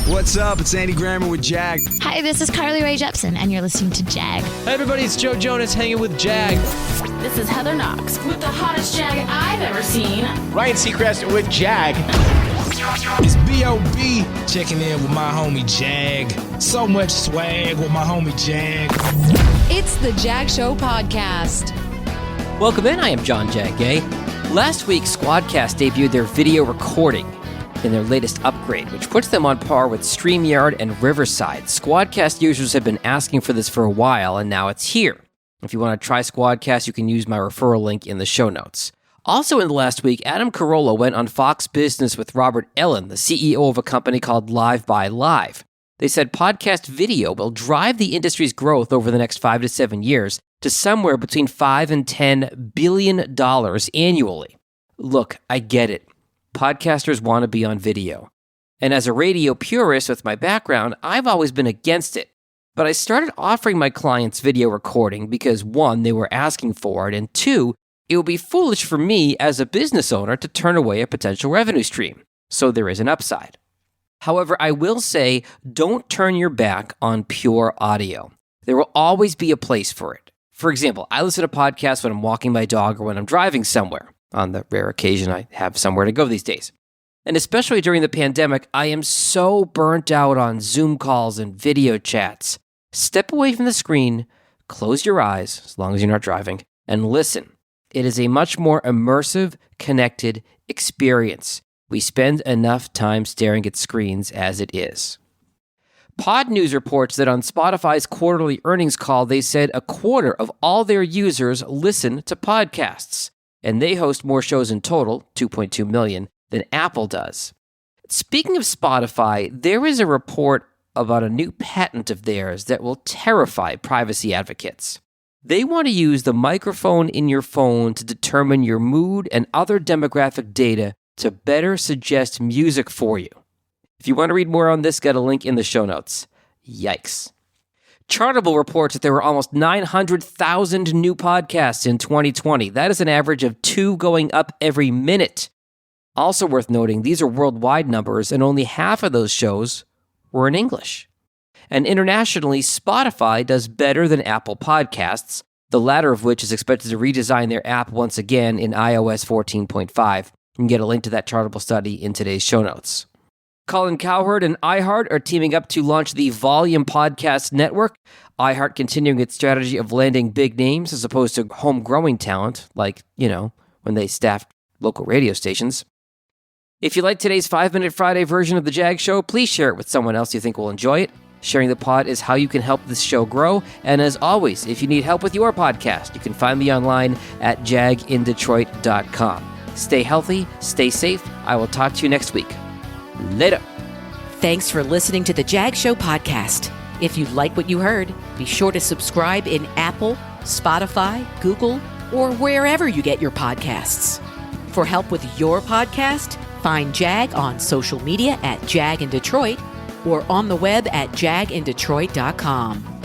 What's up? It's Andy Grammer with Jag. Hi, this is Carly Rae Jepsen, and you're listening to Jag. Hey everybody, it's Joe Jonas hanging with Jag. This is Heather Knox with the hottest Jag I've ever seen. Ryan Seacrest with Jag. It's B.O.B. checking in with my homie Jag. So much swag with my homie Jag. It's the Jag Show podcast. Welcome in, I am John Jag Gay. Last week, Squadcast debuted their video recording in their latest upgrade, which puts them on par with StreamYard and Riverside. Squadcast users have been asking for this for a while, and now it's here. If you want to try Squadcast, you can use my referral link in the show notes. Also in the last week, Adam Corolla went on Fox Business with Robert Ellin, the CEO of a company called LiveXLive. They said podcast video will drive the industry's growth over the next 5 to 7 years to somewhere between $5 and $10 billion annually. Look, I get it. Podcasters want to be on video. And as a radio purist with my background, I've always been against it. But I started offering my clients video recording because 1, they were asking for it, and 2, it would be foolish for me as a business owner to turn away a potential revenue stream. So there is an upside. However, I will say, don't turn your back on pure audio. There will always be a place for it. For example, I listen to podcasts when I'm walking my dog or when I'm driving somewhere, on the rare occasion I have somewhere to go these days. And especially during the pandemic, I am so burnt out on Zoom calls and video chats. Step away from the screen, close your eyes, as long as you're not driving, and listen. It is a much more immersive, connected experience. We spend enough time staring at screens as it is. Pod News reports that on Spotify's quarterly earnings call, they said a quarter of all their users listen to podcasts, and they host more shows in total, 2.2 million, than Apple does. Speaking of Spotify, there is a report about a new patent of theirs that will terrify privacy advocates. They want to use the microphone in your phone to determine your mood and other demographic data to better suggest music for you. If you want to read more on this, get a link in the show notes. Yikes. Chartable reports that there were almost 900,000 new podcasts in 2020. That is an average of 2 going up every minute. Also worth noting, these are worldwide numbers, and only half of those shows were in English. And internationally, Spotify does better than Apple Podcasts, the latter of which is expected to redesign their app once again in iOS 14.5. You can get a link to that Chartable study in today's show notes. Colin Cowherd and iHeart are teaming up to launch the Volume Podcast Network. iHeart continuing its strategy of landing big names as opposed to home-growing talent, like, when they staffed local radio stations. If you like today's 5-Minute Friday version of The Jag Show, please share it with someone else you think will enjoy it. Sharing the pod is how you can help this show grow. And as always, if you need help with your podcast, you can find me online at jagindetroit.com. Stay healthy, stay safe. I will talk to you next week. Later. Thanks for listening to the Jag Show podcast. If you like what you heard, be sure to subscribe in Apple, Spotify, Google, or wherever you get your podcasts. For help with your podcast, find Jag on social media at Jag in Detroit or on the web at jagindetroit.com.